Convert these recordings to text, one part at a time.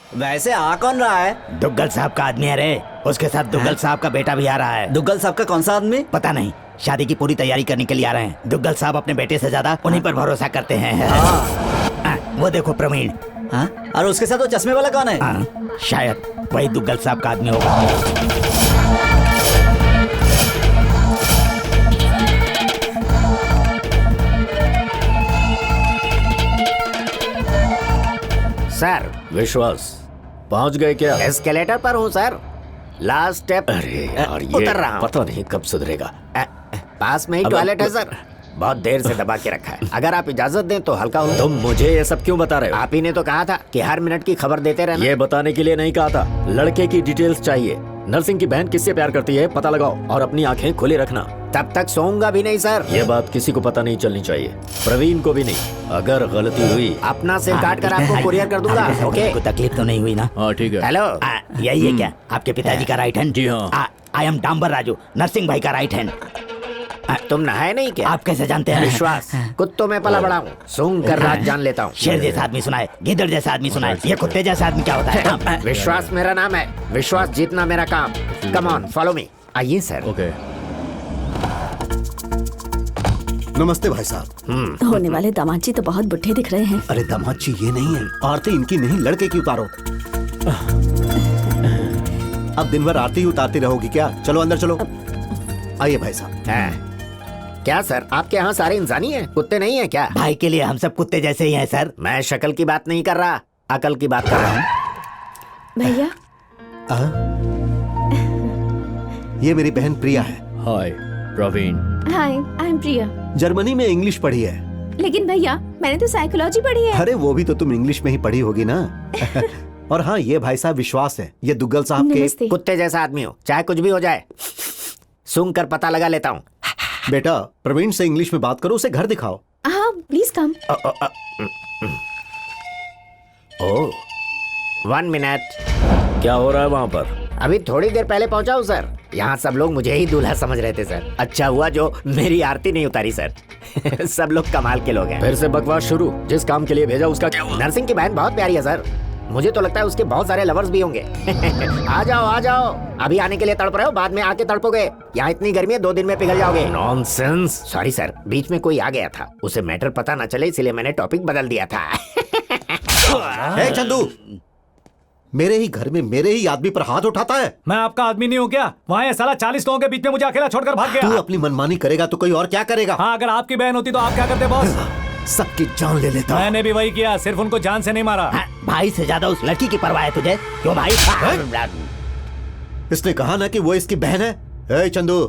वैसे आ कौन रहा है? दुग्गल साहब का आदमी है रे। उसके साथ दुग्गल साहब का बेटा भी आ रहा है। दुग्गल साहब का कौन सा आदमी? पता नहीं, शादी की पूरी तैयारी करने के लिए आ रहे हैं। दुग्गल साहब अपने बेटे से ज्यादा उन्हीं पर भरोसा करते हैं। वो देखो प्रवीण। हाँ? और उसके साथ वो चश्मे वाला कौन है? शायद वही दुग्गल साहब का आदमी होगा। सर विश्वास, पहुंच गए क्या? एस्केलेटर पर हूँ सर, लास्ट स्टेप। अरे यार, ये उतर रहा हूँ। पता नहीं कब सुधरेगा। पास में ही टॉयलेट है सर, बहुत देर से दबा के रखा है। अगर आप इजाजत दें तो हल्का हो। तुम मुझे ये सब क्यों बता रहे हो? आप ही ने तो कहा था कि हर मिनट की खबर देते रहना। ये बताने के लिए नहीं कहा था, लड़के की डिटेल्स चाहिए। नर्सिंग की बहन किससे प्यार करती है पता लगाओ और अपनी आंखें खुली रखना। तब तक सोऊंगा भी नहीं सर। ये बात किसी को पता नहीं चलनी चाहिए, प्रवीण को भी नहीं। अगर गलती हुई अपना सिम काट कर आपको कुरियर कर दूंगा। ओके, कोई तकलीफ तो नहीं हुई ना? हाँ ठीक है। हेलो, यही है क्या आपके पिताजी का राइट हैंड? जी हाँ। आई एम डांबर राजू, नरसिंह भाई का राइट हैंड। तुम नहाए नहीं क्या? आप कैसे जानते हैं? विश्वास, कुत्तों में पला बड़ा हूँ, सूंघ कर रात जान लेता हूँ। शेर जैसा आदमी सुना है, गिद्दड़ जैसा आदमी सुना है, ये कुत्ते जैसा आदमी क्या होता है? विश्वास मेरा नाम है, विश्वास जीतना मेरा काम। Come on, follow me. आइए सर। ओके। नमस्ते भाई साहब। होने वाले दामाद जी तो बहुत बुढ़े दिख रहे हैं। अरे दामाद जी ये नहीं है, आरती इनकी नहीं, लड़के की उतारो। अब दिन भर आरती ही उतारती रहोगी क्या? चलो अंदर चलो। आइए भाई साहब। क्या सर, आपके यहाँ सारे इंसानी हैं, कुत्ते नहीं हैं क्या? भाई के लिए हम सब कुत्ते जैसे ही हैं सर। मैं शक्ल की बात नहीं कर रहा, अकल की बात कर रहा हूँ। भैया, ये मेरी बहन प्रिया है। हाय प्रवीण। हाय, आई एम प्रिया। जर्मनी में इंग्लिश पढ़ी है। लेकिन भैया, मैंने तो साइकोलॉजी पढ़ी है। अरे वो भी तो तुम इंग्लिश में ही पढ़ी होगी ना। और हाँ, ये भाई साहब विश्वास है, ये दुग्गल साहब के नमस्ते। कुत्ते जैसा आदमी हो, चाहे कुछ भी हो जाए सूंघ कर पता लगा लेता हूँ। बेटा। प्रवीण से इंग्लिश में बात करो, उसे घर दिखाओ। हाँ, प्लीज कम। Oh, 1 minute. क्या हो रहा है वहाँ पर? अभी थोड़ी देर पहले पहुंचा हूँ सर। यहाँ सब लोग मुझे ही दूल्हा समझ रहे थे सर। अच्छा हुआ जो मेरी आरती नहीं उतारी सर। सब लोग कमाल के लोग हैं। फिर से बकवास शुरू। जिस काम के लिए भेजा उसका क्या हुआ? नर्सिंग की बहन बहुत प्यारी है सर, मुझे तो लगता है उसके बहुत सारे लवर्स भी होंगे। आ जाओ आ जाओ, अभी आने के लिए तड़प रहे हो, बाद में आके तड़पोगे। यहाँ इतनी गर्मी है, 2 दिन में पिघल जाओगे। नॉनसेंस। सॉरी सर, बीच में कोई आ गया था, उसे मैटर पता ना चले इसलिए मैंने टॉपिक बदल दिया था। ए चंदू, मेरे ही घर में मेरे ही आदमी पर हाथ उठाता है। मैं आपका आदमी नहीं हूँ क्या? वहाँ ये साला 40 लोगों के बीच में मुझे अकेला छोड़कर भाग तू गया। अपनी मनमानी करेगा तो कोई और क्या करेगा? हाँ, अगर आपकी बहन होती तो आप क्या करते बॉस? सबकी जान ले लेता। मैंने भी वही किया, सिर्फ उनको जान से नहीं मारा। भाई से ज्यादा उस लड़की की परवाह है तुझे? क्यों भाई? इसने कहा ना कि वो इसकी बहन है। ए चंदू,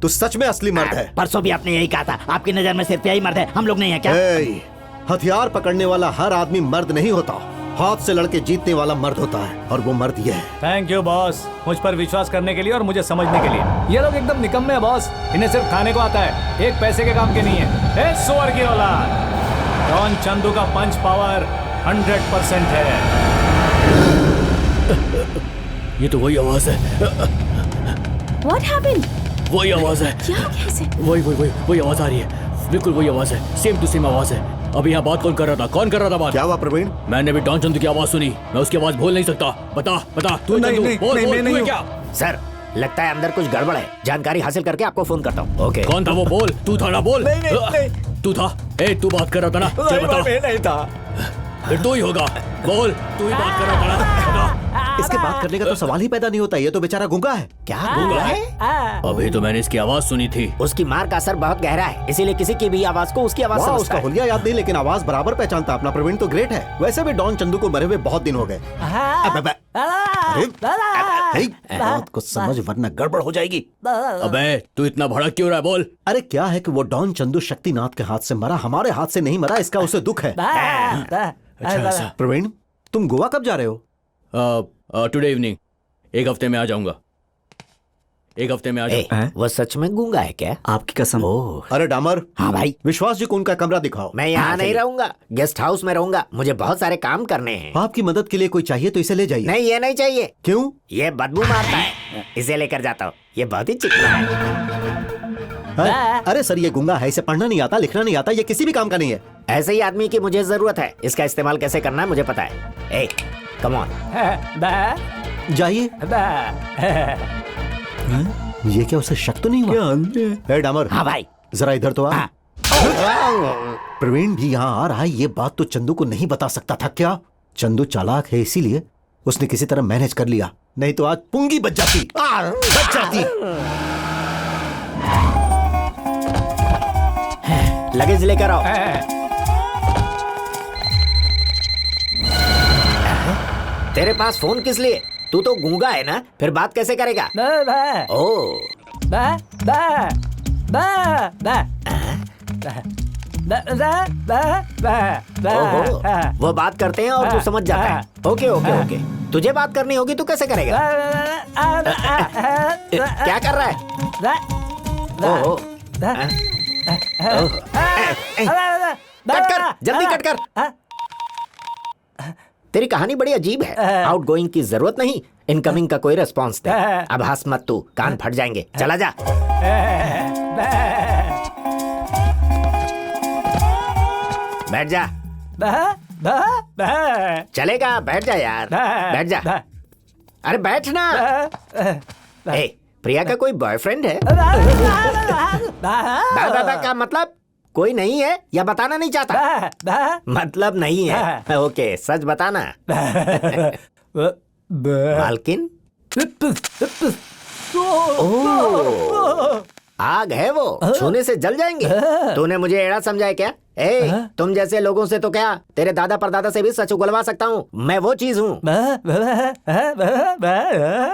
तू सच में असली मर्द है। परसों भी आपने यही कहा था, आपकी नजर में सिर्फ यही मर्द है, हम लोग नहीं है क्या? ए, हथियार पकड़ने वाला हर आदमी मर्द नहीं होता, हाथ से लड़के जीतने वाला मर्द होता है, और वो मर्द ये है। थैंक यू बॉस, मुझ पर विश्वास करने के लिए और मुझे समझने के लिए। ये लोग एकदम निकम्मे हैं बॉस, इन्हें सिर्फ खाने को आता है, एक पैसे के काम के नहीं है। ए सुअर की औलाद, डॉन चंदू का पंच पावर 100% है। ये तो वही आवाज है। What happened? वही आवाज है। क्या हो गया इसे? वही आवाज आ रही है। बिल्कुल वही आवाज है, सेम टू सेम आवाज है। अभी यहाँ बात कौन कर रहा था? कौन कर रहा था बात? क्या हुआ प्रवीण? मैंने भी डॉन चंदू की आवाज सुनी, मैं उसकी आवाज बोल नहीं सकता। बता बता, तू नहीं, चंदू, नहीं, बोल नहीं, बोल, मैं तू है नहीं क्या? सर, लगता है अंदर कुछ गड़बड़ है, जानकारी हासिल करके आपको फोन करता हूँ। ओके। कौन था वो? बोल। तू था ना? बोल। तू था? ए, तू बात कर रहा था ना? चल बता। मैं नहीं था। फिर तू ही होगा, बोल। तू ही बात कर रहा था ना? बता। इसके बात करने का तो सवाल ही पैदा नहीं होता, ये तो बेचारा गूंगा है। क्या गूंगा है? अभी तो मैंने इसकी आवाज सुनी थी। उसकी मार का असर बहुत गहरा है, इसीलिए किसी की भी आवाज को उसकी आवाज वाह, समझता उसका है। हुलिया याद नहीं लेकिन आवाज बराबर पहचानता। अपना प्रवीण तो ग्रेट है। वैसे भी डॉन चंदू को मरे हुए बहुत दिन हो गए। बहुत कुछ समझ वरना गड़बड़ हो जाएगी। अबे तू इतना भड़क क्यों रहा है? बोल। अरे क्या है कि वो डॉन चंदू शक्तिनाथ के हाथ से मरा, हमारे हाथ से नहीं मरा, इसका उसे दुख है। अच्छा। प्रवीण, तुम गोवा कब जा रहे हो? Today evening. एक हफ्ते में आ जाऊंगा। एक हफ्ते में आ जाऊंगा। वो सच में गूंगा है क्या? आपकी कसम। अरे डामर। हाँ भाई। विश्वास जी को उनका कमरा दिखाओ। मैं यहाँ नहीं रहूंगा, गेस्ट हाउस में रहूंगा, मुझे बहुत सारे काम करने हैं। आपकी मदद के लिए कोई चाहिए तो इसे ले जाइए। नहीं, ये नहीं चाहिए। क्यों? ये बदबू मारता है, इसे लेकर जाता हूँ, ये बहुत ही चिकना है। अरे सर, ये गूंगा है, इसे पढ़ना नहीं आता, लिखना नहीं आता, ये किसी भी काम का नहीं है। ऐसे ही आदमी की मुझे जरूरत है, इसका इस्तेमाल कैसे करना है मुझे पता है। ए, कम ऑन। जाइए। ये क्या उसे शक तो नहीं हुआ? डामर, हाँ भाई। जरा इधर तो आ। हाँ। प्रवीण भी यहाँ आ रहा है, ये बात तो चंदू को नहीं बता सकता था क्या? चंदू चालाक है, इसीलिए उसने किसी तरह मैनेज कर लिया, नहीं तो आज पुंगी बच जाती। लगेज लेकर आओ। तेरे पास फोन किस लिए? तू तो गूंगा है ना, फिर बात कैसे करेगा? ओ ओहो, वो बात करते हैं और तू समझ जाता है। ओके ओके ओके, तुझे बात करनी होगी तो कैसे करेगा? क्या कर रहा है? ओहो, कट कर, जल्दी कट कर। तेरी कहानी बड़ी अजीब है। आउट गोइंग की जरूरत नहीं, इनकमिंग का कोई रिस्पॉन्स नहीं। अब हंस मत तू, कान फट जाएंगे। चला जा। बैठ जा। चलेगा, बैठ जा यार, बैठ जा। अरे बैठ ना। ए, प्रिया का कोई बॉयफ्रेंड है? दादा का मतलब कोई नहीं है या बताना नहीं चाहता? मतलब नहीं है। ओके, सच बताना। मालकिन? ओह, आग है वो, छूने से जल जाएंगे। तूने मुझे एड़ा समझा है क्या? तुम जैसे लोगों से तो क्या, तेरे दादा परदादा से भी सच उगलवा सकता हूँ। मैं वो चीज हूँ।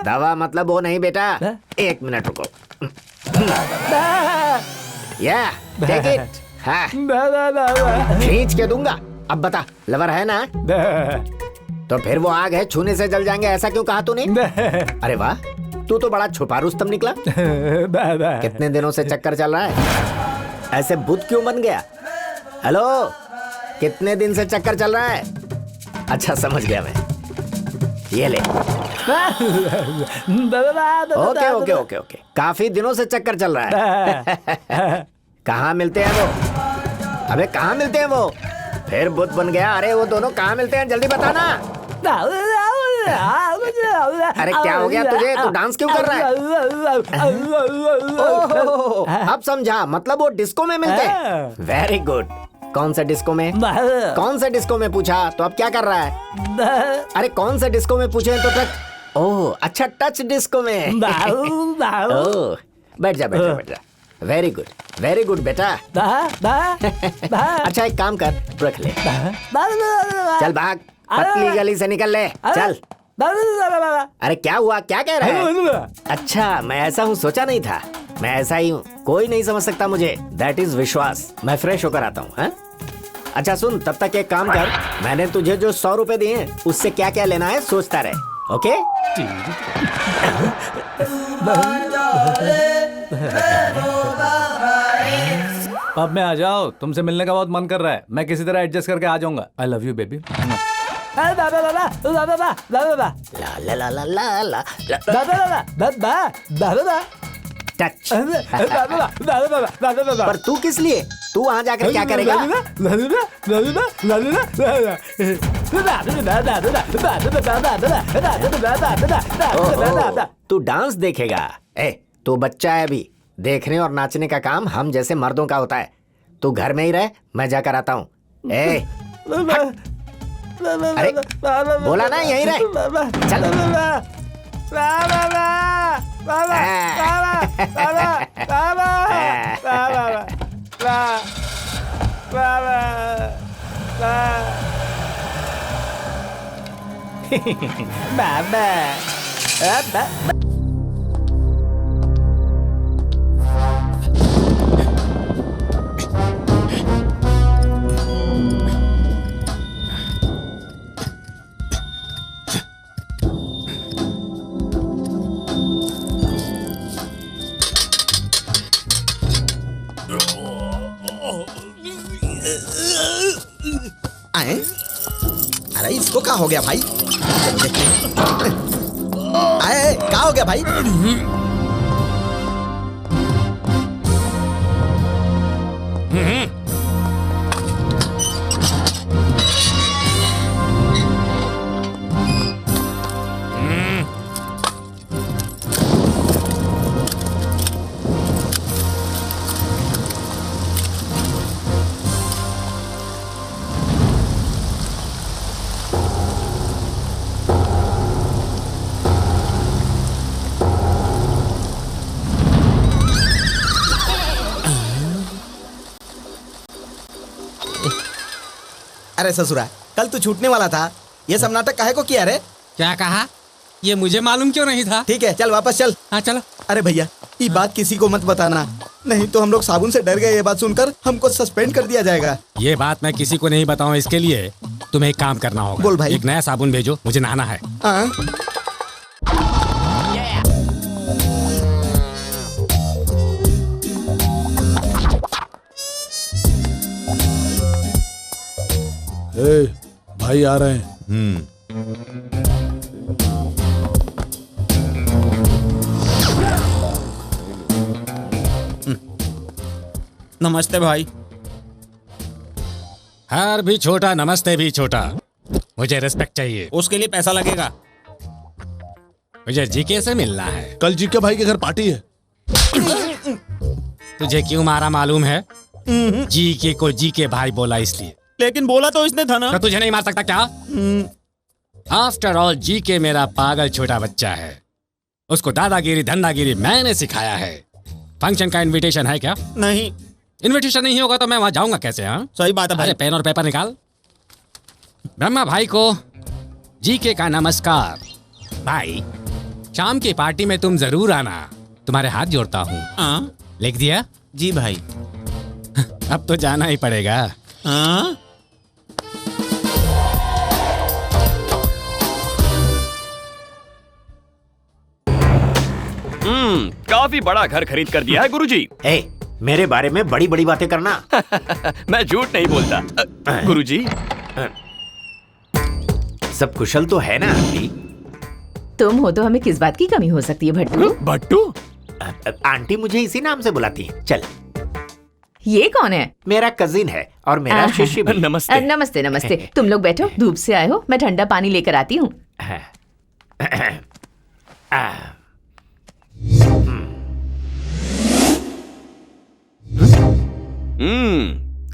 दवा मतलब वो नहीं बेटा। 1 मिनट रुको। या टेक इट। हाँ, खींच के दूंगा। अब बता, लवर है ना? तो फिर वो आग है, छूने से जल जाएंगे, ऐसा क्यों कहा तूने? अरे वाह, तू तो बड़ा छुपा रुस्तम निकला। कितने दिनों से चक्कर चल रहा है? ऐसे बुत क्यों बन गया? हेलो, कितने दिन से चक्कर चल रहा है? अच्छा, समझ गया मैं। ये ले। ओके ओके ओके ओके, काफी दिनों से चक्कर चल रहा है। कहाँ मिलते हैं वो? अबे कहाँ मिलते हैं वो? फिर बुत बन गया। अरे वो दोनों कहाँ मिलते हैं, जल्दी बताना। अरे क्या हो गया तुझे? तू डांस क्यों कर रहा है? ओह, अब समझा, मतलब वो डिस्को में मिलते हैं। Very good. कौन से डिस्को में? कौन से डिस्को में पूछा तो अब क्या कर रहा है? अरे कौन से डिस्को में पूछे तो टच। ओह अच्छा, टच डिस्को में। ओह, बैठ जा बैठ जा बैठ जा। वेरी गुड बेटा। अच्छा एक काम कर, रख ले। चल भाग, पतली गली से निकल ले, चल। अरे क्या हुआ, क्या कह रहा है? अच्छा, मैं ऐसा हूँ सोचा नहीं था। मैं ऐसा ही हूँ, कोई नहीं समझ सकता मुझे। दैट इज विश्वास। मैं फ्रेश होकर आता हूँ। हाँ? अच्छा सुन, तब तक एक काम कर, मैंने तुझे जो 100 रुपए दिए हैं उससे क्या क्या लेना है सोचता रहे। ओके? अब मैं आ जाओ, तुमसे मिलने का बहुत मन कर रहा है। मैं किसी तरह एडजस्ट करके आ जाऊंगा। I love you baby. Touch. पर तू किस लिए? तू वहां जाकर क्या करेगा? तू डांस देखेगा? तू बच्चा है अभी, देखने और नाचने का काम हम जैसे मर्दों का होता है। तू घर में ही रह, मैं जाकर आता हूँ। अरे बोला ना यहीं रह, चल। आए? अरे इसको क्या हो गया भाई? आए, क्या हो गया भाई? अरे ससुरा, कल तू छूटने वाला था, ये सब नाटक काहे को किया रे? क्या कहा? ये मुझे मालूम क्यों नहीं था? ठीक है, चल वापस चल। हाँ चलो। अरे भैया, ये बात किसी को मत बताना, नहीं तो हम लोग साबुन से डर गए। ये बात सुनकर हमको सस्पेंड कर दिया जाएगा। ये बात मैं किसी को नहीं बताऊं, इसके लिए तुम्हें एक काम करना होगा। बोल भाई। एक नया साबुन भेजो, मुझे नहाना है। हाँ। भाई आ रहे हैं। नमस्ते भाई। हर भी छोटा, नमस्ते भी छोटा। मुझे रिस्पेक्ट चाहिए। उसके लिए पैसा लगेगा। मुझे जीके से मिलना है। कल जीके भाई के घर पार्टी है। तुझे क्यों मारा मालूम है? जीके को जीके भाई बोला इसलिए। लेकिन बोला तो इसने था ना। तो तुझे नहीं मार सकता क्या? आफ्टर ऑल जीके मेरा पागल छोटा बच्चा है। उसको दादागिरी धंधागिरी मैंने सिखाया है। फंक्शन का इनविटेशन है क्या? नहीं। इनविटेशन नहीं होगा तो मैं वहां जाऊंगा कैसे? हाँ सही बात है भाई। पेन और पेपर निकाल। ब्रह्मा भाई को जीके का नमस्कार। भाई शाम की पार्टी में तुम जरूर आना। तुम्हारे हाथ जोड़ता हूँ। लिख दिया? जी भाई। अब तो जाना ही पड़ेगा। काफी बड़ा घर खरीद कर दिया है गुरुजी। मेरे बारे में बड़ी बड़ी बातें करना। मैं झूठ नहीं बोलता। गुरुजी, सब कुशल तो है ना आंटी? तुम हो तो हमें किस बात की कमी हो सकती है भट्टू? भट्टू? आंटी मुझे इसी नाम से बुलाती है। चल। ये कौन है? मेरा कजिन है और मेरा शिष्य भी। नमस्ते। नमस्ते नमस्ते। तुम लोग बैठो, धूप से आए हो, मैं ठंडा पानी लेकर आती हूँ।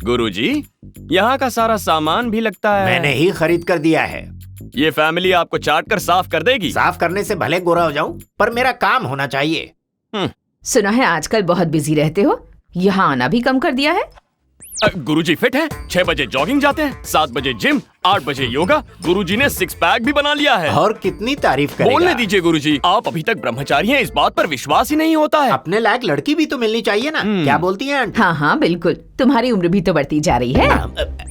गुरुजी, यहाँ का सारा सामान भी लगता है मैंने ही खरीद कर दिया है। ये फैमिली आपको चाट कर साफ कर देगी। साफ करने से भले गोरा हो जाऊं, पर मेरा काम होना चाहिए। सुना है आजकल बहुत बिजी रहते हो, यहाँ आना भी कम कर दिया है। गुरुजी फिट है, 6 बजे जॉगिंग जाते हैं, 7 बजे जिम, 8 बजे योगा। गुरुजी ने 6 पैक भी बना लिया है। और कितनी तारीफ करेगा? बोलने दीजिए गुरुजी, आप अभी तक ब्रह्मचारी हैं, इस बात पर विश्वास ही नहीं होता है। अपने लायक लड़की भी तो मिलनी चाहिए ना। क्या बोलती हैं आंटी? हाँ हाँ बिल्कुल, तुम्हारी उम्र भी तो बढ़ती जा रही है।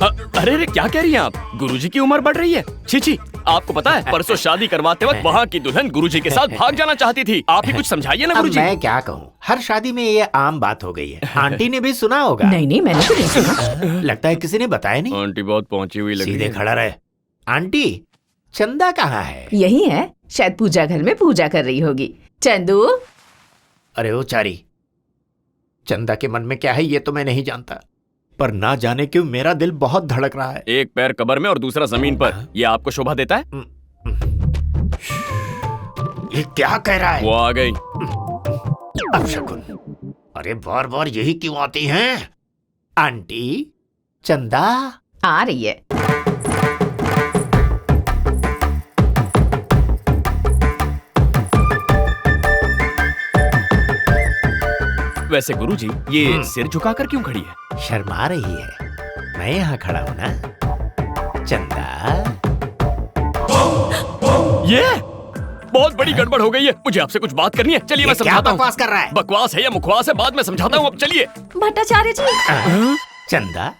अरे क्या कह रही हैं आप? गुरुजी की उम्र बढ़ रही है? छी, आपको पता है परसों शादी करवाते वक्त वहाँ की दुल्हन गुरुजी के साथ भाग जाना चाहती थी। आप ही कुछ समझाइए ना गुरुजी। मैं क्या कहूँ, हर शादी में ये आम बात हो गई है। आंटी ने भी सुना होगा। नहीं मैंने तो नहीं सुना। लगता है किसी ने बताया नहीं। आंटी बहुत पहुंची हुई लगी। सीधे खड़ा रहे। आंटी, चंदा कहाँ है? यही है, शायद पूजा घर में पूजा कर रही होगी। चंदू। अरे ओ चारी, चंदा के मन में क्या है ये तो मैं नहीं जानता, पर ना जाने क्यों मेरा दिल बहुत धड़क रहा है। एक पैर कब्र में और दूसरा जमीन पर, ये आपको शोभा देता है? ये क्या कह रहा है? वो आ गई। अपशकुन। अरे बार बार यही क्यों आती हैं? आंटी, चंदा आ रही है। वैसे गुरुजी, ये सिर झुकाकर क्यों खड़ी है? शर्मा रही है। मैं यहाँ खड़ा हूँ ना। चंदा, ये बहुत बड़ी गड़बड़ हो गई है। मुझे आपसे कुछ बात करनी है। चलिए मैं समझाता हूँ। बकवास कर रहा है? बकवास है या मुखवास है, बाद में समझाता हूँ। अब चलिए। भट्टाचार्य जी। चंदा,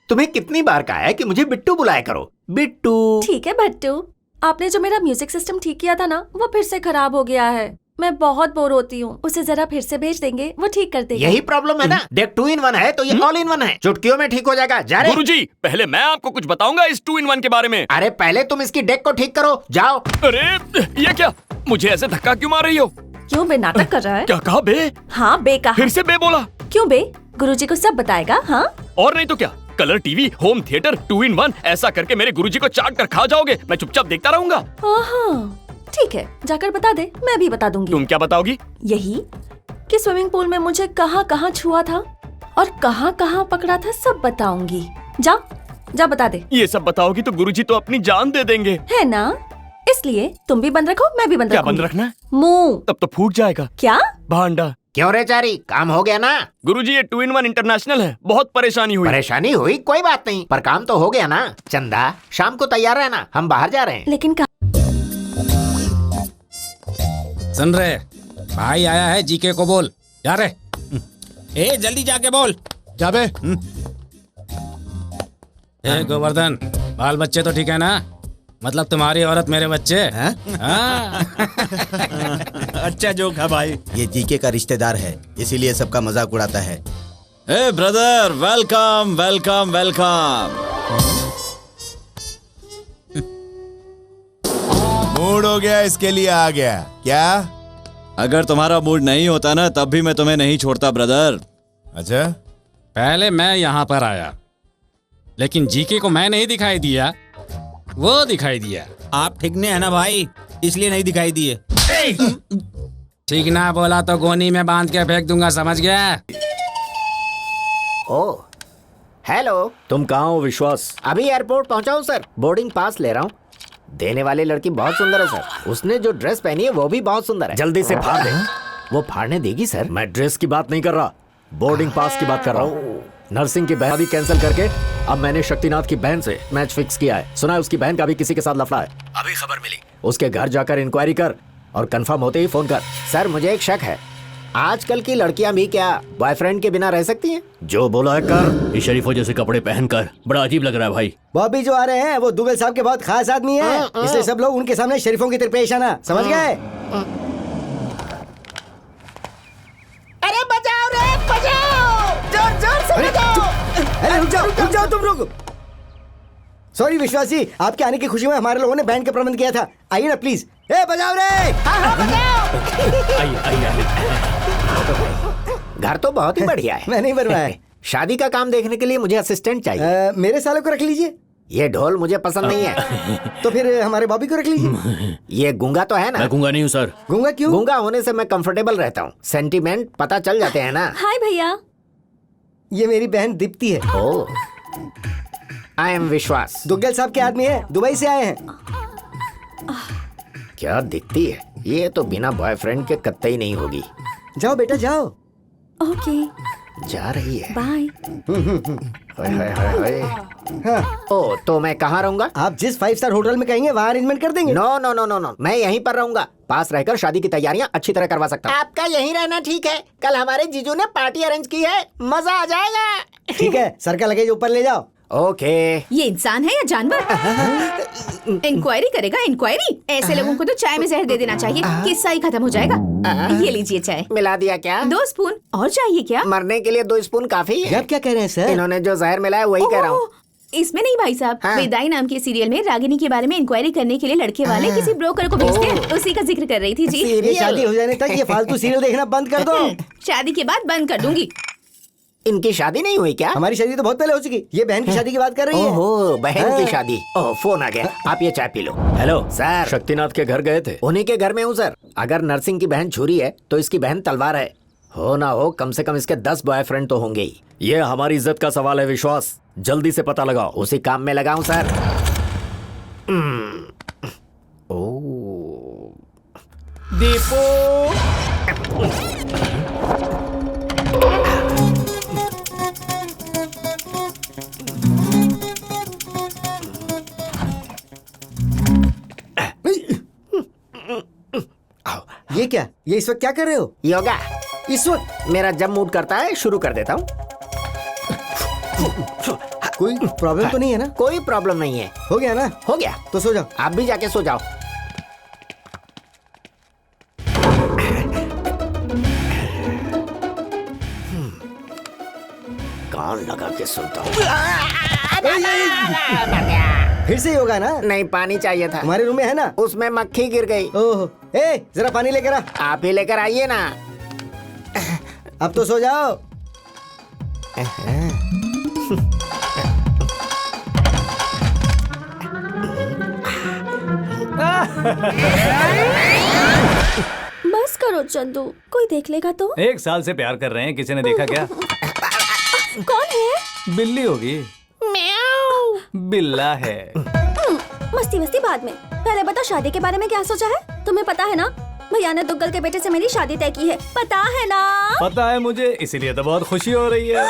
तुम्हें कितनी बार कहा है कि मुझे बिट्टू बुलाया करो? बिट्टू। ठीक है भट्टू, आपने जो मेरा म्यूजिक सिस्टम ठीक किया था ना, वो फिर से खराब हो गया है। मैं बहुत बोर होती हूँ, उसे जरा फिर से भेज देंगे, वो ठीक कर देगा। यही प्रॉब्लम है ना। देख 2 in 1 है तो ये ऑल इन 1 है। चुटकियों में ठीक हो जाएगा। जा रे। गुरुजी, पहले मैं आपको कुछ बताऊंगा इस 2 in 1 के बारे में। अरे पहले तुम इसकी डेक को ठीक करो, जाओ। अरे ये क्या, मुझे ऐसे धक्का क्यों मार रही हो? क्यों बे नाटक कर रहा है? क्या कहा बे? हाँ बे कहा। फिर से बे बोला? क्यों बे? गुरुजी को सब बताएगा। हाँ और नहीं तो क्या, colour TV, home theatre, 2 in 1 ऐसा करके मेरे गुरुजी को चाट कर खा जाओगे। मैं चुपचाप देखता रहूंगा। ठीक है, जाकर बता दे, मैं भी बता दूंगी। तुम क्या बताओगी? यही कि स्विमिंग पूल में मुझे कहाँ कहाँ छुआ था और कहाँ कहाँ पकड़ा था, सब बताऊंगी। जा बता दे। ये सब बताओगी तो गुरुजी तो अपनी जान दे देंगे, है ना? इसलिए तुम भी बंद रखो, मैं भी बंद क्या रखूंगी। बंद रखना है? मुंह। तब तो फूट जाएगा। क्या? भांडा। क्यों रे चारी, काम हो गया ना? गुरुजी ये 2-in-1 इंटरनेशनल है, बहुत परेशानी हुई। परेशानी हुई कोई बात नहीं, पर काम तो हो गया ना। चंदा शाम को तैयार रहना, हम बाहर जा रहे हैं। लेकिन सुन रहे, भाई आया है, जीके को बोल। जा रे, ए जल्दी जाके बोल। क्या बे? ए गोवर्धन, बाल बच्चे तो ठीक है ना? मतलब तुम्हारी औरत मेरे बच्चे? हाँ। अच्छा जोक है भाई। ये जीके का रिश्तेदार है, इसीलिए सबका मजाक उड़ाता है। ए brother, welcome welcome welcome. Mood हो गया इसके लिए आ गया क्या? अगर तुम्हारा मूड नहीं होता ना तब भी मैं तुम्हें नहीं छोड़ता ब्रदर। अच्छा, पहले मैं यहाँ पर आया, लेकिन जीके को मैं नहीं दिखाई दिया, वो दिखाई दिया। आप ठीक नहीं है ना भाई, इसलिए नहीं दिखाई दिए। ठीक ना बोला तो गोनी में बांध के फेंक दूंगा, समझ गया? ओ हेलो, तुम कहाँ हो विश्वास? अभी एयरपोर्ट पहुंचा हूँ सर, बोर्डिंग पास ले रहा हूँ। देने वाली लड़की बहुत सुंदर है सर, उसने जो ड्रेस पहनी है वो भी बहुत सुंदर है। जल्दी से फाड़ दे। वो फाड़ने देगी सर? मैं ड्रेस की बात नहीं कर रहा, बोर्डिंग पास की बात कर रहा हूँ। नर्सिंग की बहन भी कैंसिल करके अब मैंने शक्तिनाथ की बहन से मैच फिक्स किया है। सुना है उसकी बहन का भी किसी के साथ लफड़ा है। अभी खबर मिली, उसके घर जाकर इंक्वायरी कर और कंफर्म होते ही फोन कर। सर मुझे एक शक है, आजकल की लड़कियां भी क्या बॉयफ्रेंड के बिना रह सकती हैं? जो बोला है कर। इस शरीफों जैसे कपड़े पहनकर बड़ा अजीब लग रहा है भाई। बॉबी जो आ रहे हैं वो दुगल साहब के बहुत खास आदमी है, इसलिए सब लोग उनके सामने शरीफों की तरह पेश आना, समझ गए? अरे बचाओ रे, बचाओ! जोर जोर से बचाओ! अरे रुक जाओ तुम लोग। सॉरी विश्वास जी, आपके आने की खुशी में हमारे लोगों ने बैंड का प्रबंध किया था। आइए ना प्लीज। ए बजाओ रे! घर तो बहुत ही बढ़िया है। मैं नहीं बनवाया। शादी का काम देखने के लिए मुझे असिस्टेंट चाहिए। मेरे सालों को रख लीजिए। ये ढोल मुझे पसंद नहीं है। तो फिर हमारे बॉबी को रख लीजिए। ये गूंगा तो है ना? मैं गूंगा नहीं हूँ सर। गूंगा क्यों? गूंगा होने से मैं कंफर्टेबल रहता हूँ, सेंटीमेंट पता चल जाते हैं ना। हाय भैया, ये मेरी बहन दीप्ति है। ओह, आई एम विश्वास। दुग्गल साहब के आदमी है, दुबई से आए हैं। क्या दिखती है, ये तो बिना बॉयफ्रेंड के कतई नहीं होगी। जाओ बेटा जाओ। ओके, जा रही है। बाय। ओ, तो मैं कहाँ रहूंगा? आप जिस 5 स्टार होटल में कहेंगे वहाँ अरेंजमेंट कर देंगे। No no no no no, मैं यहीं पर रहूंगा। पास रहकर शादी की तैयारियां अच्छी तरह करवा सकता हूँ। आपका यहीं रहना ठीक है। कल हमारे जीजू ने पार्टी अरेंज की है, मजा आ जाएगा। ठीक है, सर का लगेज ऊपर ले जाओ। ओके। ये इंसान है या जानवर? इंक्वायरी करेगा इंक्वायरी? ऐसे लोगों को तो चाय में जहर दे देना चाहिए, किस्सा ही खत्म हो जाएगा। ये लीजिए चाय। मिला दिया क्या? 2 स्पून और चाहिए क्या? मरने के लिए 2 स्पून काफी है। आप क्या कह रहे हैं सर? इन्होंने जो जहर मिलाया वही कह रहा हूँ। इसमें नहीं भाई साहब, विदाई नाम के सीरियल में रागिनी के बारे में इंक्वायरी करने के लिए लड़के वाले किसी ब्रोकर को भेजते हैं, उसी का जिक्र कर रही थी जी। ये शादी हो जाने तक ये फालतू सीरियल देखना बंद कर दो। शादी के बाद बंद कर दूंगी। इनकी शादी नहीं हुई क्या? हमारी शादी तो बहुत पहले हो चुकी। ये बहन की शादी की बात कर रही है। ओहो, बहन की शादी। ओह, फोन आ गया, आप ये चाय P low. Hello sir, Shaktinath के घर गए थे? उन्हीं के घर में हूँ सर। अगर नरसिंह की बहन छुरी है तो इसकी बहन तलवार है। हो ना हो, कम से कम इसके 10 बॉयफ्रेंड तो होंगे ही। ये हमारी इज्जत का सवाल है विश्वास, जल्दी से पता लगाओ। उसी काम में लगाऊं सर। ओ दीपू, ये क्या? ये इस वक्त क्या कर रहे हो? योगा। इस वक्त? मेरा जब मूड करता है शुरू कर देता हूँ। कोई प्रॉब्लम तो नहीं है ना? कोई प्रॉब्लम नहीं है। हो गया ना? हो गया। तो सो जाओ। आप भी जाके सो जाओ। कान लगा के सुनता हूँ। फिर से योगा ना? नहीं, पानी चाहिए था। हमारे रूम में है ना? उसमें मक्खी गिर गई। ओह, ए जरा पानी लेकर आ। आप ही लेकर आइए ना। अब तो सो जाओ। बस करो चंदू, कोई देख लेगा तो। 1 साल से प्यार कर रहे हैं, किसी ने देखा क्या? कौन है? बिल्ली होगी। बिल्ला है। मस्ती मस्ती बाद में, पहले बता शादी के बारे में क्या सोचा है? तुम्हें पता है ना, भैया ने दुग्गल के बेटे से मेरी शादी तय की है, पता है ना? पता है मुझे, इसीलिए तो बहुत खुशी हो रही है।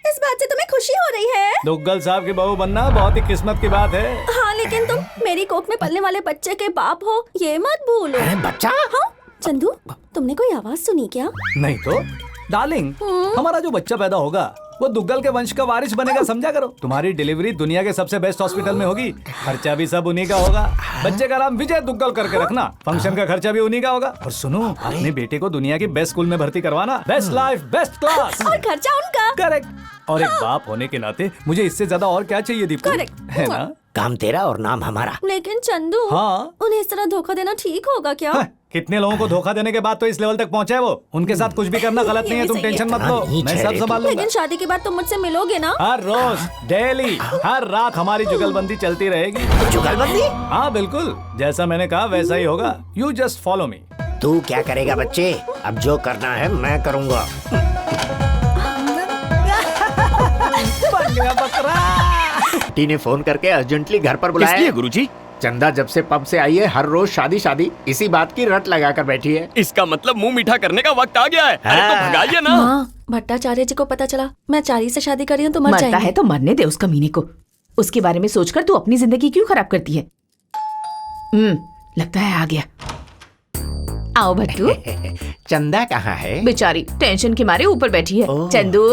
इस बात से तुम्हें खुशी हो रही है? दुग्गल साहब की बहू बनना बहुत ही किस्मत की बात है। हाँ, लेकिन तुम मेरी कोख में पलने वाले बच्चे के बाप हो, ये मत भूलो। बच्चा? हाँ चंदू, तुमने कोई आवाज सुनी क्या? नहीं तो डार्लिंग, हमारा जो बच्चा पैदा होगा वो दुग्गल के वंश का वारिस बनेगा, समझा करो। तुम्हारी डिलीवरी दुनिया के सबसे बेस्ट हॉस्पिटल में होगी, खर्चा भी सब उन्हीं का होगा। बच्चे का नाम विजय दुग्गल करके रखना, फंक्शन का खर्चा भी उन्हीं का होगा। और सुनो, अपने बेटे को दुनिया की बेस्ट स्कूल में भर्ती करवाना, बेस्ट लाइफ बेस्ट क्लास, और खर्चा उनका। करेक्ट। और एक बाप होने के नाते मुझे इससे ज्यादा और क्या चाहिए दीपू, है ना? काम तेरा और नाम हमारा। लेकिन चंदू, हाँ? उन्हें इस तरह धोखा देना ठीक होगा क्या? कितने लोगों को धोखा देने के बाद तो इस लेवल तक पहुंचे है वो। उनके साथ कुछ भी करना गलत नहीं है, तुम टेंशन मत लो, मैं सब संभाल लूंगा। लेकिन शादी के बाद तुम मुझसे मिलोगे ना? हर रोज, डेली, हर रात हमारी जुगलबंदी चलती रहेगी। जुगलबंदी? हाँ बिल्कुल, जैसा मैंने कहा वैसा ही होगा। You just follow me. तू क्या करेगा बच्चे? अब जो करना है मैं करूँगा। टी ने फोन करके अर्जेंटली घर पर बुलाया। किसलिए गुरुजी? चंदा जब से पब से आई है हर रोज शादी शादी इसी बात की रट लगा कर बैठी है। इसका मतलब मुंह मीठा करने का वक्त आ गया है। अरे तो भगाइए ना। भट्टाचार्य जी को पता चला मैं चारी से शादी कर रही हूँ तो मर मरता जाएंगे। है तो मरने दे उस कमीने को। उसके बारे में सोचकर तू अपनी जिंदगी क्यों खराब करती है? लगता है आ गया। आओ भट्टू। चंदा कहाँ है? बेचारी टेंशन के मारे ऊपर बैठी है। चंदू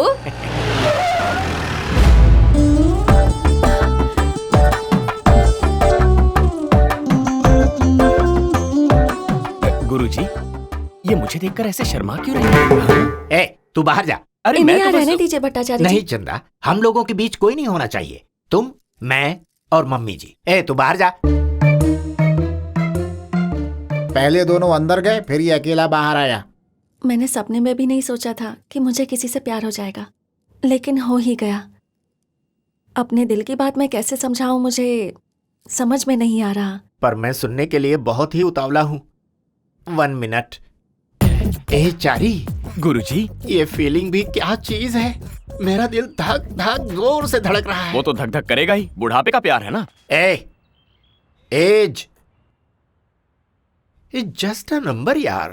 गुरुजी, ये मुझे देखकर ऐसे शर्मा क्यों रही है? ए, तू बाहर जा। अरे इन्हें मैं यहाँ तो रहने बस... दीजिए भट्टाचार्य नहीं जी। चंदा, हम लोगों के बीच कोई नहीं होना चाहिए। तुम, मैं और मम्मी जी। ए, तू बाहर जा। पहले दोनों अंदर गए, फिर ये अकेला बाहर आया। मैंने सपने में भी नहीं सोचा था कि मुझे किसी से प्यार हो जाएगा, लेकिन हो ही गया। अपने दिल की बात मैं कैसे समझाऊं, मुझे समझ में नहीं आ रहा। पर मैं सुनने के लिए बहुत ही उतावला हूँ। 1 मिनट। ए चारी। गुरुजी, ये फीलिंग भी क्या चीज है? मेरा दिल धक धक जोर से धड़क रहा है। वो तो धक धक करेगा ही, बुढ़ापे का प्यार है ना। एज जस्ट अ नंबर यार।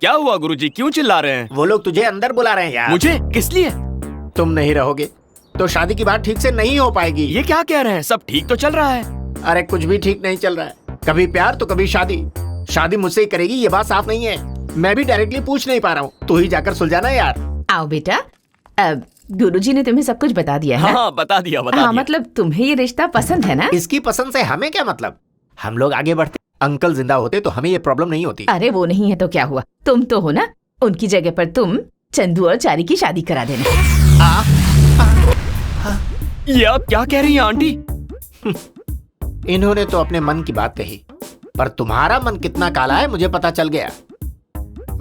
क्या हुआ गुरुजी, क्यों चिल्ला रहे हैं? वो लोग तुझे अंदर बुला रहे हैं यार। मुझे? किस लिए? तुम नहीं रहोगे तो शादी की बात ठीक से नहीं हो पाएगी। ये क्या कह रहे हैं? सब ठीक तो चल रहा है। अरे कुछ भी ठीक नहीं चल रहा है। कभी प्यार तो कभी शादी। शादी मुझसे ही करेगी ये बात साफ नहीं है। मैं भी डायरेक्टली पूछ नहीं पा रहा हूँ, तू ही जाकर सुलझाना यार। आओ बेटा, गुरुजी ने तुम्हें सब कुछ बता दिया है। हाँ, बता दिया। मतलब तुम्हें ये रिश्ता पसंद है ना? इसकी पसंद से हमें क्या मतलब? हम लोग आगे बढ़ते। अंकल जिंदा होते तो हमें ये प्रॉब्लम नहीं होती। अरे वो नहीं है तो क्या हुआ, तुम तो हो ना। उनकी जगह पर तुम चंदू और चारी की शादी करा देना। ये आप क्या कह रही हैं आंटी? इन्होंने तो अपने मन की बात कही, पर तुम्हारा मन कितना काला है मुझे पता चल गया।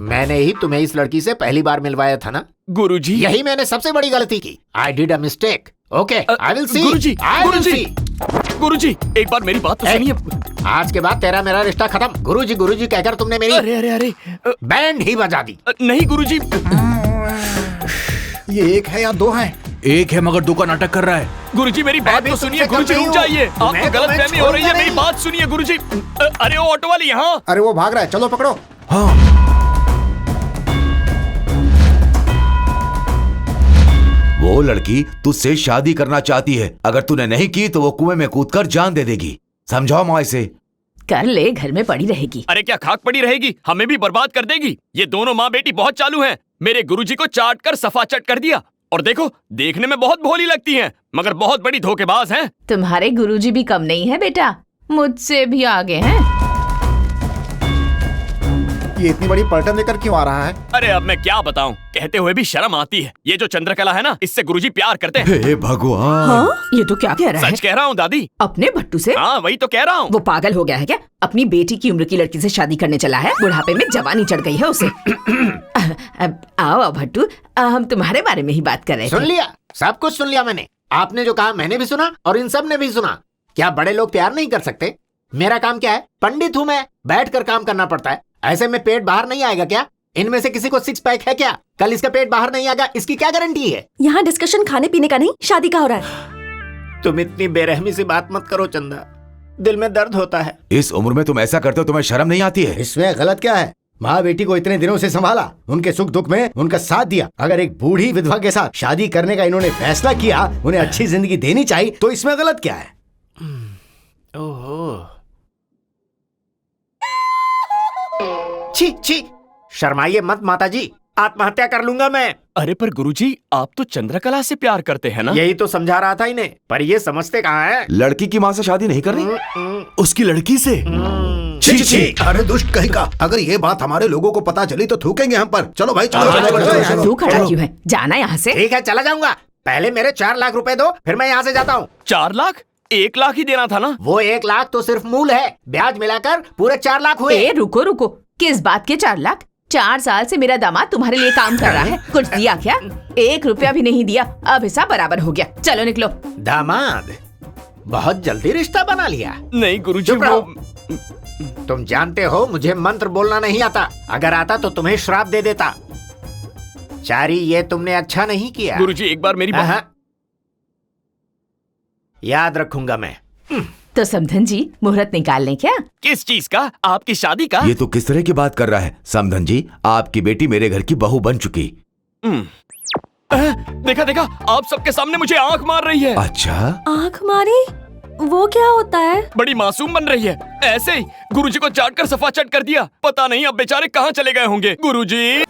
मैंने ही तुम्हें इस लड़की से पहली बार मिलवाया था ना गुरुजी। यही मैंने सबसे बड़ी गलती की। I did a mistake. Okay, I will see. Guruji, Guruji, Guruji, एक बार मेरी बात तो सुनिए। आज के बाद तेरा मेरा रिश्ता खत्म। गुरुजी गुरुजी कहकर तुमने मेरी अरे बैंड ही बजा दी। नहीं गुरुजी। ये एक है या दो है? एक है मगर दो का नाटक कर रहा है। गुरुजी मेरी बात तो सुनिए। गुरुजी रुक जाइए, आपको गलतफहमी हो रही है। मेरी बात सुनिए गुरुजी। अरे वो ऑटो वाली यहाँ। अरे वो भाग रहा है, चलो पकड़ो। हाँ। वो लड़की तुझसे शादी करना चाहती है। अगर तूने नहीं की तो वो कुएं में कूदकर जान दे देगी। समझाओ माँ इसे। कर ले, घर में पड़ी रहेगी। अरे क्या खाक पड़ी रहेगी? हमें भी बर्बाद कर देगी। ये दोनों माँ बेटी बहुत चालू हैं। मेरे गुरुजी को चाट कर सफा चट कर दिया। और देखो, देखने में बहुत भोली लगती हैं, मगर बहुत बड़ी धोखेबाज हैं। तुम्हारे गुरुजी भी कम नहीं है बेटा, मुझसे भी आगे हैं। ये इतनी बड़ी पलटन लेकर क्यों आ रहा है? अरे अब मैं क्या बताऊं, कहते हुए भी शर्म आती है। ये जो चंद्रकला है ना, इससे गुरुजी प्यार करते हैं। हे भगवान। हाँ? ये तो क्या कह रहा है? सच कह रहा हूँ दादी। अपने भट्टू से? हाँ वही तो कह रहा हूँ। वो पागल हो गया है क्या? अपनी बेटी की उम्र की लड़की से शादी करने चला है। बुढ़ापे में जवानी चढ़ गई है उसे। आओ भट्टू, हम तुम्हारे बारे में ही बात कर रहे थे। सुन लिया, सब कुछ सुन लिया मैंने। आपने जो कहा मैंने भी सुना और इन सब ने भी सुना। क्या बड़े लोग प्यार नहीं कर सकते? मेरा काम क्या है? पंडित हूँ मैं, बैठ कर काम करना पड़ता है। ऐसे में पेट बाहर नहीं आएगा क्या? इनमें से किसी को 6 पैक है क्या? कल इसका पेट बाहर नहीं आएगा, इसकी क्या गारंटी है? यहाँ डिस्कशन खाने पीने का नहीं, शादी का हो रहा है। तुम इतनी बेरहमी से बात मत करो चंदा। दिल में दर्द होता है। इस उम्र में तुम ऐसा करते हो, तुम्हें शर्म नहीं आती है? इसमें गलत क्या है? माँ बेटी को इतने दिनों से संभाला, उनके सुख दुख में उनका साथ दिया। अगर एक बूढ़ी विधवा के साथ शादी करने का इन्होंने फैसला किया, उन्हें अच्छी जिंदगी देनी चाहिए, तो इसमें गलत क्या है? ओहो, छी छी, शर्माइए मत माताजी, आत्महत्या कर लूंगा मैं। अरे पर गुरुजी, आप तो चंद्रकला से प्यार करते हैं ना? यही तो समझा रहा था इन्हें, पर ये समझते कहाँ हैं? लड़की की माँ से शादी नहीं करनी, उसकी लड़की से। छी छी, अरे दुष्ट कहीं का, अगर ये बात हमारे लोगों को पता चली तो थूकेंगे हम पर। चलो भाई चलो। तू खड़ा क्यों है? जाना यहाँ से। ठीक है, चला जाऊंगा। पहले मेरे 4 लाख रुपए दो, फिर मैं यहाँ से जाता हूँ। 4 लाख? 1 लाख ही देना था ना? वो 1 लाख तो सिर्फ मूल है, ब्याज मिलाकर पूरे 4 लाख हुए। ए, रुको रुको, किस बात के 4 लाख? 4 साल से मेरा दामाद तुम्हारे लिए काम कर रहा है, कुछ दिया क्या? 1 रुपया भी नहीं दिया, अब हिसाब बराबर हो गया। चलो निकलो। दामाद? बहुत जल्दी रिश्ता बना लिया। नहीं गुरुजी, तुम जानते हो मुझे मंत्र बोलना नहीं आता, अगर आता तो तुम्हें श्राप दे देता। चारी, ये तुमने अच्छा नहीं किया। गुरुजी एक बार मेरी बात याद रखूंगा मैं। तो समधन जी, मुहूर्त निकाल लें क्या? किस चीज का? आपकी शादी का? ये तो किस तरह की बात कर रहा है समधन जी? आपकी बेटी मेरे घर की बहू बन चुकी। देखा देखा, आप सबके सामने मुझे आंख मार रही है। अच्छा, आंख मारी? वो क्या होता है? बड़ी मासूम बन रही है, ऐसे ही गुरुजी को चाट कर सफा चट कर दिया। पता नहीं अब बेचारे कहाँ चले गए होंगे। गुरुजी